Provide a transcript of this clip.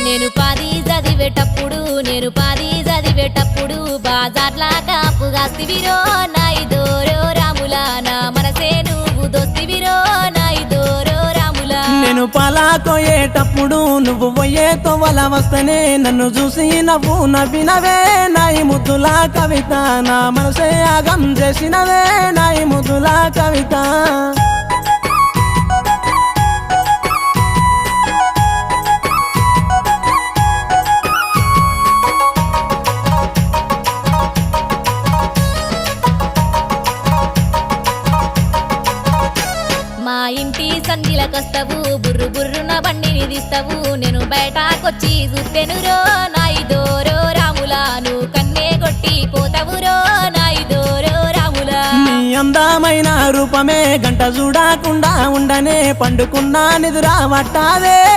నేను పాది చదివేటప్పుడు బాజార్లా కాపుగాస్తివిరో నాయిదోరో రాములా నా మనసే నువ్వు దోస్తివిరో నాయిదోరో రాములా నేను పాలాకోయేటప్పుడు నువ్వు పోయే తోవల వస్తనే నన్ను చూసి నవ్వు నవ్వినవే నాయి ముద్దుల కవిత నా మనసే ఆగం చేసినవే నాయి ముద్దుల కవిత మా ఇంటి సంధిలకొస్తావు బుర్రు బుర్రున బండిని తీస్తావు నేను బయటకొచ్చి చూస్తేనురో నాయిదోరో రాములా నువ్వు కన్నే కొట్టి పోతావురో నాయిదోరో రాములా నీ అందమైన రూపమే గంట చూడకుండా ఉండనే పండుకున్నా నిదురా పట్టాదే